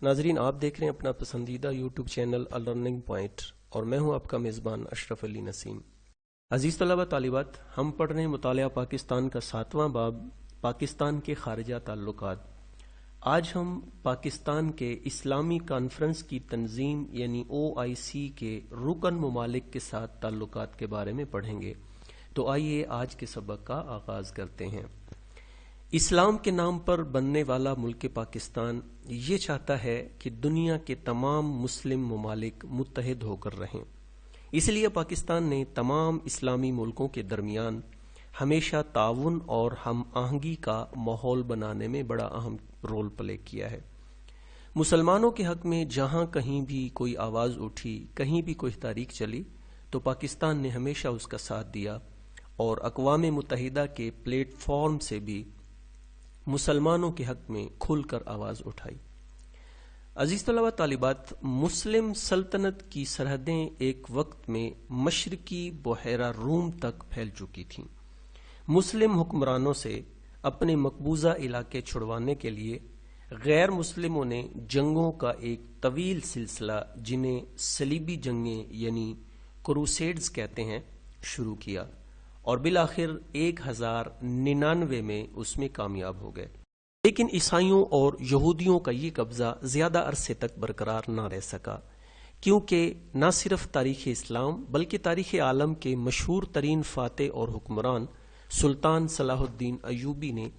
ناظرین، آپ دیکھ رہے ہیں اپنا پسندیدہ یوٹیوب چینل لرننگ پوائنٹ اور میں ہوں آپ کا میزبان اشرف علی نسیم۔ عزیز طلبہ طالبات، ہم پڑھ رہے ہیں مطالعہ پاکستان کا 7واں باب، پاکستان کے خارجہ تعلقات۔ آج ہم پاکستان کے اسلامی کانفرنس کی تنظیم یعنی OIC کے رکن ممالک کے ساتھ تعلقات کے بارے میں پڑھیں گے۔ تو آئیے آج کے سبق کا آغاز کرتے ہیں۔ اسلام کے نام پر بننے والا ملک پاکستان یہ چاہتا ہے کہ دنیا کے تمام مسلم ممالک متحد ہو کر رہیں۔ اس لیے پاکستان نے تمام اسلامی ملکوں کے درمیان ہمیشہ تعاون اور ہم آہنگی کا ماحول بنانے میں بڑا اہم رول پلے کیا ہے۔ مسلمانوں کے حق میں جہاں کہیں بھی کوئی آواز اٹھی، کہیں بھی کوئی تحریک چلی، تو پاکستان نے ہمیشہ اس کا ساتھ دیا اور اقوام متحدہ کے پلیٹ فارم سے بھی مسلمانوں کے حق میں کھل کر آواز اٹھائی۔ عزیز طلبہ طالبات، مسلم سلطنت کی سرحدیں ایک وقت میں مشرقی بحیرہ روم تک پھیل چکی تھیں۔ مسلم حکمرانوں سے اپنے مقبوضہ علاقے چھڑوانے کے لیے غیر مسلموں نے جنگوں کا ایک طویل سلسلہ، جنہیں صلیبی جنگیں یعنی کروسیڈز کہتے ہیں، شروع کیا اور بالآخر 1099 میں اس میں کامیاب ہو گئے۔ لیکن عیسائیوں اور یہودیوں کا یہ قبضہ زیادہ عرصے تک برقرار نہ رہ سکا، کیونکہ نہ صرف تاریخ اسلام بلکہ تاریخ عالم کے مشہور ترین فاتح اور حکمران سلطان صلاح الدین ایوبی نے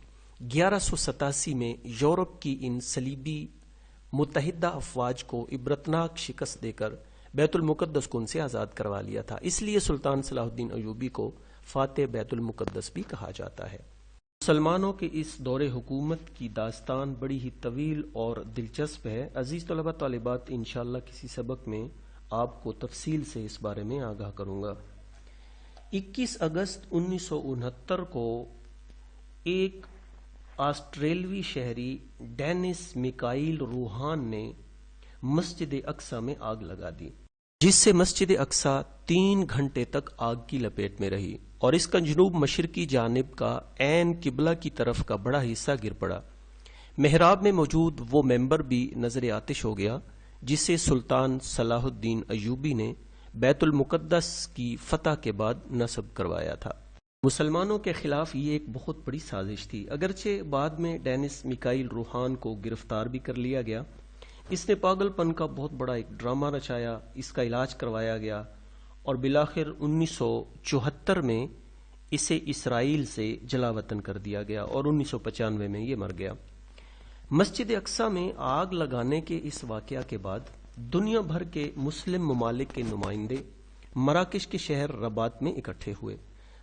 1187 میں یورپ کی ان صلیبی متحدہ افواج کو عبرتناک شکست دے کر بیت المقدس کو ان سے آزاد کروا لیا تھا۔ اس لیے سلطان صلاح الدین ایوبی کو فاتح بیت المقدس بھی کہا جاتا ہے۔ مسلمانوں کے اس دور حکومت کی داستان بڑی ہی طویل اور دلچسپ ہے۔ عزیز طلبہ طالبات، انشاءاللہ کسی سبق میں آپ کو تفصیل سے اس بارے میں آگاہ کروں گا۔ 21 اگست 1969 کو ایک آسٹریلوی شہری ڈینس میکائیل روہان نے مسجد اقصی میں آگ لگا دی، جس سے مسجد اقصی 3 گھنٹے تک آگ کی لپیٹ میں رہی اور اس کا جنوب مشرقی جانب کا عین قبلہ کی طرف کا بڑا حصہ گر پڑا۔ محراب میں موجود وہ ممبر بھی نظر آتش ہو گیا جسے سلطان صلاح الدین ایوبی نے بیت المقدس کی فتح کے بعد نصب کروایا تھا۔ مسلمانوں کے خلاف یہ ایک بہت بڑی سازش تھی۔ اگرچہ بعد میں ڈینس میکائیل روہان کو گرفتار بھی کر لیا گیا، اس نے پاگل پن کا بہت بڑا ایک ڈرامہ رچایا، اس کا علاج کروایا گیا اور بالآخر 1974 میں اسے اسرائیل سے جلا وطن کر دیا گیا اور 1995 میں یہ مر گیا۔ مسجد اقصی میں آگ لگانے کے اس واقعہ کے بعد دنیا بھر کے مسلم ممالک کے نمائندے مراکش کے شہر رباط میں اکٹھے ہوئے۔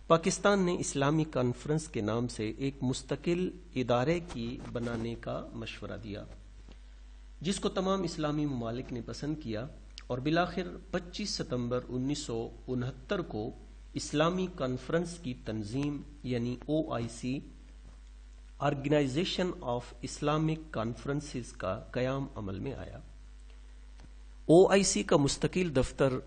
پاکستان نے اسلامی کانفرنس کے نام سے ایک مستقل ادارے کی بنانے کا مشورہ دیا، جس کو تمام اسلامی ممالک نے پسند کیا اور بالآخر 25 ستمبر 1969 کو اسلامی کانفرنس کی تنظیم یعنی OIC organisation of Islamic conferences کا قیام عمل میں آیا۔ OIC کا مستقل دفتر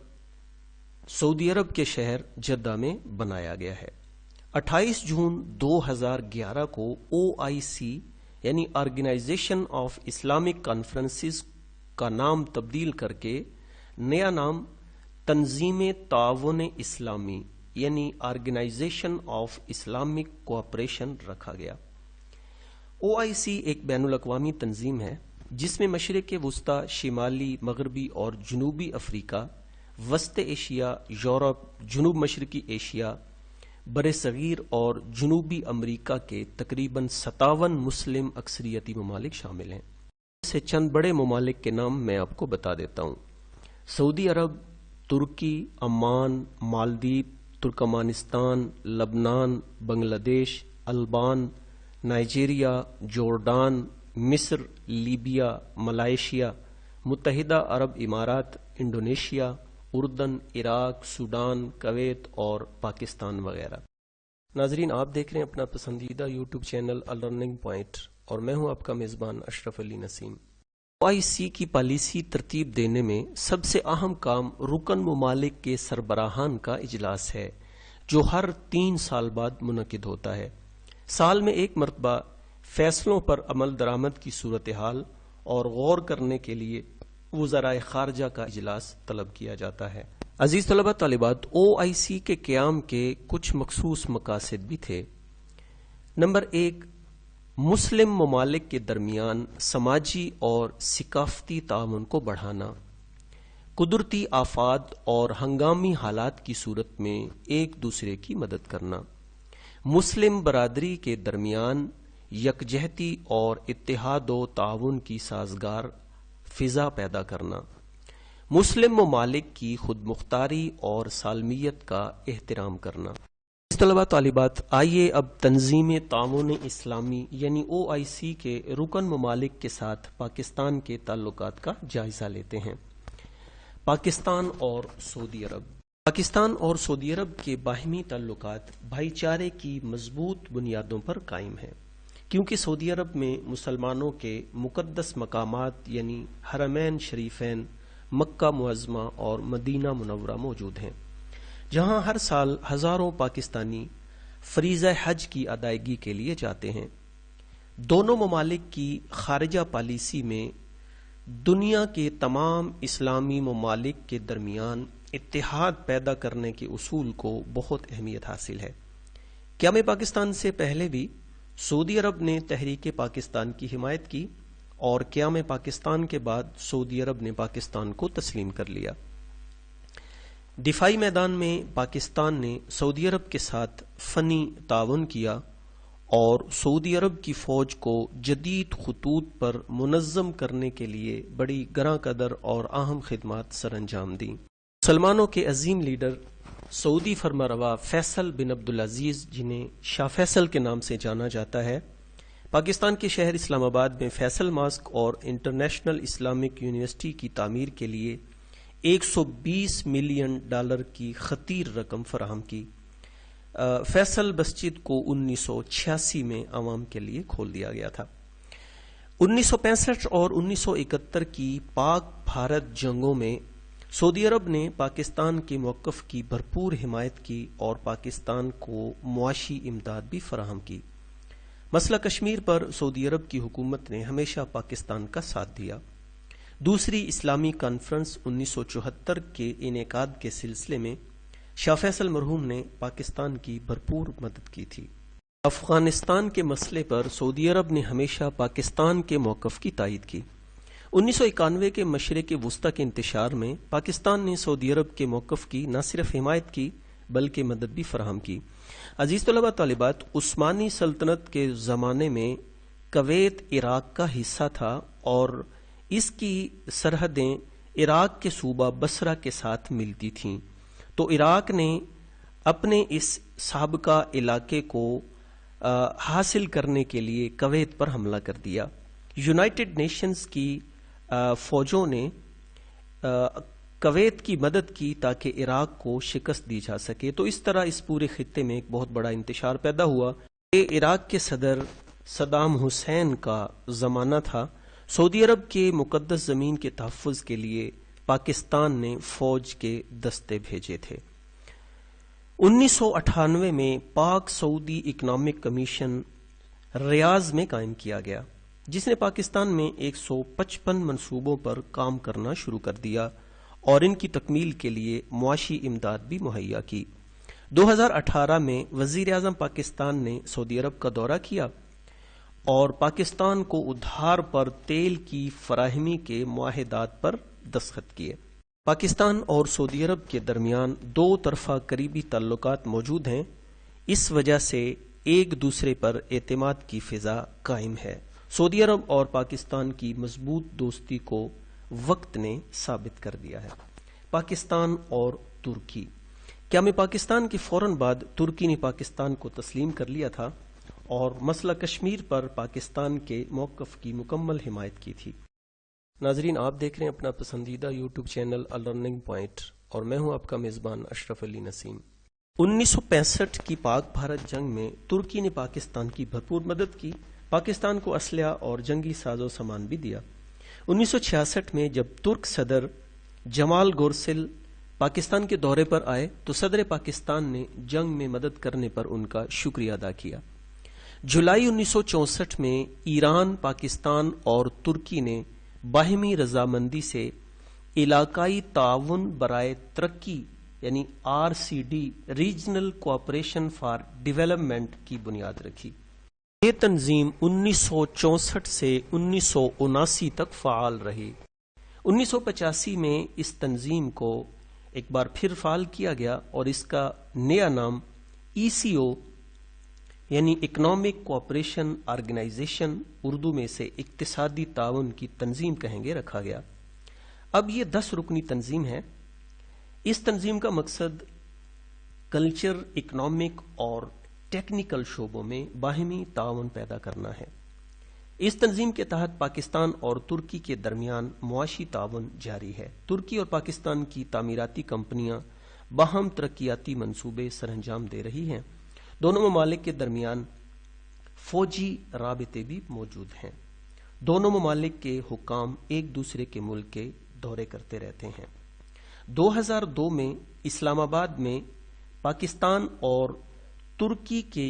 سعودی عرب کے شہر جدہ میں بنایا گیا ہے۔ 28 جون 2011 کو OIC یعنی آرگنائزیشن آف اسلامک کانفرنسز کا نام تبدیل کر کے نیا نام تنظیم تعاون اسلامی یعنی آرگنائزیشن آف اسلامک کوآپریشن رکھا گیا۔ OIC ایک بین الاقوامی تنظیم ہے جس میں مشرق وسطی، شمالی، مغربی اور جنوبی افریقہ، وسط ایشیا، یورپ، جنوب مشرقی ایشیا، بر صغیر اور جنوبی امریکہ کے تقریباً 57 مسلم اکثریتی ممالک شامل ہیں۔ سے چند بڑے ممالک کے نام میں آپ کو بتا دیتا ہوں۔ سعودی عرب، ترکی، عمان، مالدیپ، ترکمانستان، لبنان، بنگلہ دیش، البان، نائجیریا، جورڈان، مصر، لیبیا، ملائیشیا، متحدہ عرب امارات، انڈونیشیا، اردن، عراق، سوڈان، کویت اور پاکستان وغیرہ۔ ناظرین، آپ دیکھ رہے ہیں اپنا پسندیدہ یوٹیوب چینل لرننگ پوائنٹ اور میں ہوں آپ کا میزبان اشرف علی نسیم۔ OIC کی پالیسی ترتیب دینے میں سب سے اہم کام رکن ممالک کے سربراہان کا اجلاس ہے، جو ہر 3 سال بعد منعقد ہوتا ہے۔ سال میں ایک مرتبہ فیصلوں پر عمل درآمد کی صورتحال اور غور کرنے کے لیے وزرائے خارجہ کا اجلاس طلب کیا جاتا ہے۔ عزیز طلبہ طالبات، OIC کے قیام کے کچھ مخصوص مقاصد بھی تھے۔ نمبر 1، مسلم ممالک کے درمیان سماجی اور ثقافتی تعاون کو بڑھانا، قدرتی آفات اور ہنگامی حالات کی صورت میں ایک دوسرے کی مدد کرنا، مسلم برادری کے درمیان یکجہتی اور اتحاد و تعاون کی سازگار فضا پیدا کرنا، مسلم ممالک کی خود مختاری اور سالمیت کا احترام کرنا۔ طلبہ طالبات، آئیے اب تنظیم تعاون اسلامی یعنی OIC کے رکن ممالک کے ساتھ پاکستان کے تعلقات کا جائزہ لیتے ہیں۔ پاکستان اور سعودی عرب۔ پاکستان اور سعودی عرب کے باہمی تعلقات بھائی چارے کی مضبوط بنیادوں پر قائم ہیں، کیونکہ سعودی عرب میں مسلمانوں کے مقدس مقامات یعنی حرمین شریفین، مکہ معظمہ اور مدینہ منورہ موجود ہیں، جہاں ہر سال ہزاروں پاکستانی فریضہ حج کی ادائیگی کے لیے جاتے ہیں۔ دونوں ممالک کی خارجہ پالیسی میں دنیا کے تمام اسلامی ممالک کے درمیان اتحاد پیدا کرنے کے اصول کو بہت اہمیت حاصل ہے۔ قیام پاکستان سے پہلے بھی سعودی عرب نے تحریک پاکستان کی حمایت کی، اور قیام پاکستان کے بعد سعودی عرب نے پاکستان کو تسلیم کر لیا۔ دفاعی میدان میں پاکستان نے سعودی عرب کے ساتھ فنی تعاون کیا اور سعودی عرب کی فوج کو جدید خطوط پر منظم کرنے کے لیے بڑی گراں قدر اور اہم خدمات سر انجام دیں۔ مسلمانوں کے عظیم لیڈر سعودی فرمانروا فیصل بن عبدالعزیز، جنہیں شاہ فیصل کے نام سے جانا جاتا ہے، پاکستان کے شہر اسلام آباد میں فیصل ماسک اور انٹرنیشنل اسلامک یونیورسٹی کی تعمیر کے لیے $120 ملین کی خطیر رقم فراہم کی۔ فیصل مسجد کو 1986 میں عوام کے لیے کھول دیا گیا تھا۔ 1965 اور 1971 کی پاک بھارت جنگوں میں سعودی عرب نے پاکستان کے موقف کی بھرپور حمایت کی اور پاکستان کو معاشی امداد بھی فراہم کی۔ مسئلہ کشمیر پر سعودی عرب کی حکومت نے ہمیشہ پاکستان کا ساتھ دیا۔ دوسری اسلامی کانفرنس 1974 کے انعقاد کے سلسلے میں شاہ فیصل مرحوم نے پاکستان کی بھرپور مدد کی تھی۔ افغانستان کے مسئلے پر سعودی عرب نے ہمیشہ پاکستان کے موقف کی تائید کی۔ 1991 کے مشرق وسطی کے انتشار میں پاکستان نے سعودی عرب کے موقف کی نہ صرف حمایت کی بلکہ مدد بھی فراہم کی۔ عزیز طلبہ طالبات، عثمانی سلطنت کے زمانے میں کویت عراق کا حصہ تھا اور اس کی سرحدیں عراق کے صوبہ بصرہ کے ساتھ ملتی تھیں، تو عراق نے اپنے اس سابقہ علاقے کو حاصل کرنے کے لیے کویت پر حملہ کر دیا۔ یونائٹڈ نیشنز کی فوجوں نے کویت کی مدد کی تاکہ عراق کو شکست دی جا سکے، تو اس طرح اس پورے خطے میں ایک بہت بڑا انتشار پیدا ہوا کہ عراق کے صدر صدام حسین کا زمانہ تھا۔ سعودی عرب کے مقدس زمین کے تحفظ کے لیے پاکستان نے فوج کے دستے بھیجے تھے۔ 1998 میں پاک سعودی اکنامک کمیشن ریاض میں قائم کیا گیا، جس نے پاکستان میں 155 منصوبوں پر کام کرنا شروع کر دیا اور ان کی تکمیل کے لیے معاشی امداد بھی مہیا کی۔ 2018 میں وزیر اعظم پاکستان نے سعودی عرب کا دورہ کیا اور پاکستان کو ادھار پر تیل کی فراہمی کے معاہدات پر دستخط کیے۔ پاکستان اور سعودی عرب کے درمیان دو طرفہ قریبی تعلقات موجود ہیں، اس وجہ سے ایک دوسرے پر اعتماد کی فضا قائم ہے۔ سعودی عرب اور پاکستان کی مضبوط دوستی کو وقت نے ثابت کر دیا ہے۔ پاکستان اور ترکی۔ قیام پاکستان کے فوراً بعد ترکی نے پاکستان کو تسلیم کر لیا تھا اور مسئلہ کشمیر پر پاکستان کے موقف کی مکمل حمایت کی تھی۔ ناظرین، آپ دیکھ رہے ہیں اپنا پسندیدہ یوٹیوب چینل لرننگ پوائنٹ اور میں ہوں آپ کا میزبان اشرف علی نسیم۔ 1965 کی پاک بھارت جنگ میں ترکی نے پاکستان کی بھرپور مدد کی، پاکستان کو اسلحہ اور جنگی ساز و سامان بھی دیا۔ 1966 میں جب ترک صدر جمال گورسل پاکستان کے دورے پر آئے تو صدر پاکستان نے جنگ میں مدد کرنے پر ان کا شکریہ ادا کیا۔ جولائی 1964 میں ایران، پاکستان اور ترکی نے باہمی رضامندی سے علاقائی تعاون برائے ترقی یعنی RCD regional cooperation for development کی بنیاد رکھی۔ یہ تنظیم 1964 سے 1979 تک فعال رہی۔ 1985 میں اس تنظیم کو ایک بار پھر فعال کیا گیا اور اس کا نیا نام ECO یعنی اکنامک کوآپریشن آرگنائزیشن، اردو میں سے اقتصادی تعاون کی تنظیم کہیں گے، رکھا گیا۔ اب یہ 10 رکنی تنظیم ہے۔ اس تنظیم کا مقصد کلچر، اکنامک اور ٹیکنیکل شعبوں میں باہمی تعاون پیدا کرنا ہے۔ اس تنظیم کے تحت پاکستان اور ترکی کے درمیان معاشی تعاون جاری ہے۔ ترکی اور پاکستان کی تعمیراتی کمپنیاں باہم ترقیاتی منصوبے سر انجام دے رہی ہیں۔ دونوں ممالک کے درمیان فوجی رابطے بھی موجود ہیں۔ دونوں ممالک کے حکام ایک دوسرے کے ملک کے دورے کرتے رہتے ہیں۔ 2002 میں اسلام آباد میں پاکستان اور ترکی کے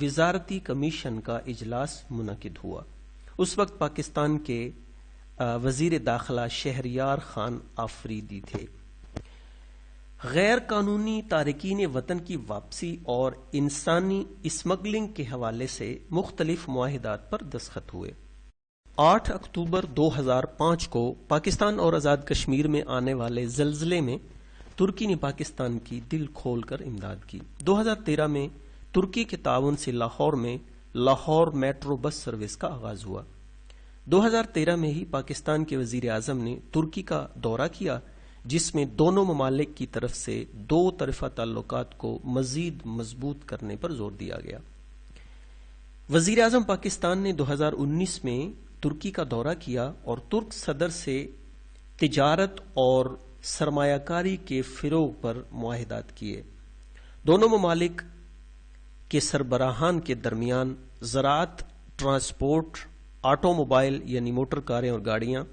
وزارتی کمیشن کا اجلاس منعقد ہوا۔ اس وقت پاکستان کے وزیر داخلہ شہریار خان آفریدی تھے۔ غیر قانونی تارکین وطن کی واپسی اور انسانی اسمگلنگ کے حوالے سے مختلف معاہدات پر دستخط ہوئے۔ 8 اکتوبر 2005 کو پاکستان اور آزاد کشمیر میں آنے والے زلزلے میں ترکی نے پاکستان کی دل کھول کر امداد کی۔ 2013 میں ترکی کے تعاون سے لاہور میں لاہور میٹرو بس سروس کا آغاز ہوا۔ 2013 میں ہی پاکستان کے وزیر اعظم نے ترکی کا دورہ کیا، جس میں دونوں ممالک کی طرف سے 2 طرفہ تعلقات کو مزید مضبوط کرنے پر زور دیا گیا۔ وزیر اعظم پاکستان نے 2019 میں ترکی کا دورہ کیا اور ترک صدر سے تجارت اور سرمایہ کاری کے فروغ پر معاہدات کیے۔ دونوں ممالک کے سربراہان کے درمیان زراعت، ٹرانسپورٹ، آٹو موبائل یعنی موٹر کاریں اور گاڑیاں،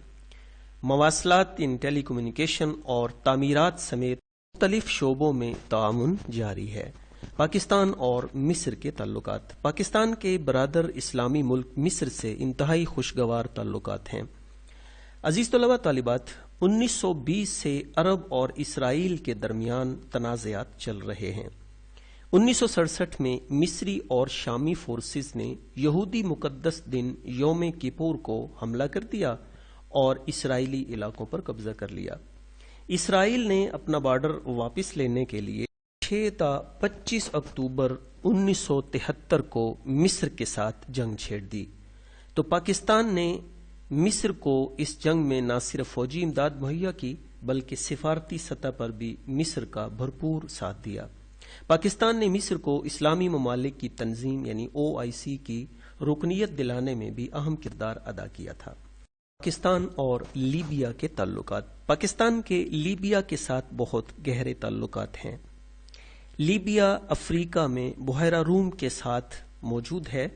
مواصلات یعنی ٹیلی کمیونیکیشن اور تعمیرات سمیت مختلف شعبوں میں تعاون جاری ہے۔ پاکستان اور مصر کے تعلقات۔ پاکستان کے برادر اسلامی ملک مصر سے انتہائی خوشگوار تعلقات ہیں۔ عزیز طلبہ طالبات، 1920 سے عرب اور اسرائیل کے درمیان تنازعات چل رہے ہیں۔ 1967 میں مصری اور شامی فورسز نے یہودی مقدس دن یوم کپور کو حملہ کر دیا اور اسرائیلی علاقوں پر قبضہ کر لیا۔ اسرائیل نے اپنا بارڈر واپس لینے کے لیے 6 تا 25 اکتوبر 1973 کو مصر کے ساتھ جنگ چھیڑ دی، تو پاکستان نے مصر کو اس جنگ میں نہ صرف فوجی امداد مہیا کی بلکہ سفارتی سطح پر بھی مصر کا بھرپور ساتھ دیا۔ پاکستان نے مصر کو اسلامی ممالک کی تنظیم یعنی OIC کی رکنیت دلانے میں بھی اہم کردار ادا کیا تھا۔ پاکستان اور لیبیا کے تعلقات۔ پاکستان کے لیبیا کے ساتھ بہت گہرے تعلقات ہیں۔ لیبیا افریقہ میں بحیرہ روم کے ساتھ موجود ہے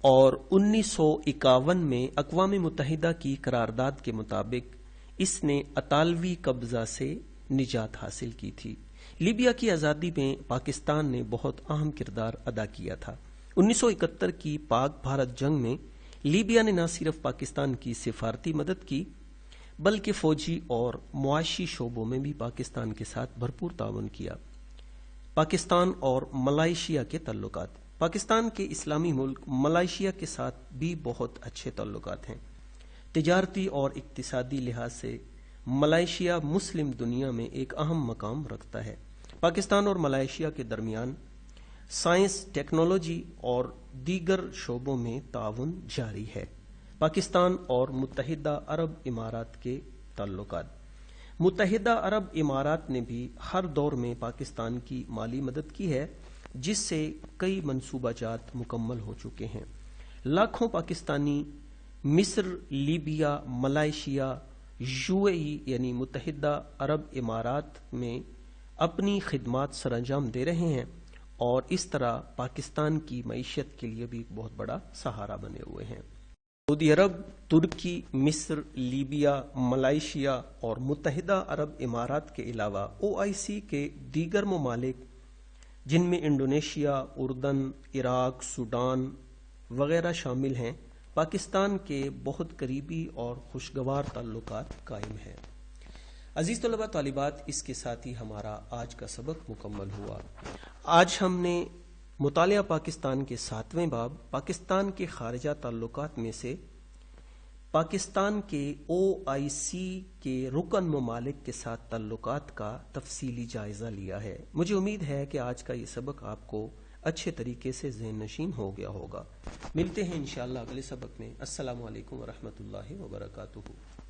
اور 1951 میں اقوام متحدہ کی قرارداد کے مطابق اس نے اطالوی قبضہ سے نجات حاصل کی تھی۔ لیبیا کی آزادی میں پاکستان نے بہت اہم کردار ادا کیا تھا۔ 1971 کی پاک بھارت جنگ میں لیبیا نے نہ صرف پاکستان کی سفارتی مدد کی بلکہ فوجی اور معاشی شعبوں میں بھی پاکستان کے ساتھ بھرپور تعاون کیا۔ پاکستان اور ملائیشیا کے تعلقات۔ پاکستان کے اسلامی ملک ملائیشیا کے ساتھ بھی بہت اچھے تعلقات ہیں۔ تجارتی اور اقتصادی لحاظ سے ملائیشیا مسلم دنیا میں ایک اہم مقام رکھتا ہے۔ پاکستان اور ملائیشیا کے درمیان سائنس، ٹیکنالوجی اور دیگر شعبوں میں تعاون جاری ہے۔ پاکستان اور متحدہ عرب امارات کے تعلقات۔ متحدہ عرب امارات نے بھی ہر دور میں پاکستان کی مالی مدد کی ہے، جس سے کئی منصوبہ جات مکمل ہو چکے ہیں۔ لاکھوں پاکستانی مصر، لیبیا، ملائیشیا، UAE یعنی متحدہ عرب امارات میں اپنی خدمات سر انجام دے رہے ہیں اور اس طرح پاکستان کی معیشت کے لیے بھی بہت بڑا سہارا بنے ہوئے ہیں۔ سعودی عرب، ترکی، مصر، لیبیا، ملائیشیا اور متحدہ عرب امارات کے علاوہ OIC کے دیگر ممالک جن میں انڈونیشیا، اردن، عراق، سوڈان وغیرہ شامل ہیں، پاکستان کے بہت قریبی اور خوشگوار تعلقات قائم ہیں۔ عزیز طلباء طالبات، اس کے ساتھ ہی ہمارا آج کا سبق مکمل ہوا۔ آج ہم نے مطالعہ پاکستان کے 7ویں باب پاکستان کے خارجہ تعلقات میں سے پاکستان کے OIC کے رکن ممالک کے ساتھ تعلقات کا تفصیلی جائزہ لیا ہے۔ مجھے امید ہے کہ آج کا یہ سبق آپ کو اچھے طریقے سے ذہن نشین ہو گیا ہوگا۔ ملتے ہیں انشاءاللہ اگلے سبق میں۔ السلام علیکم ورحمۃ اللہ وبرکاتہ۔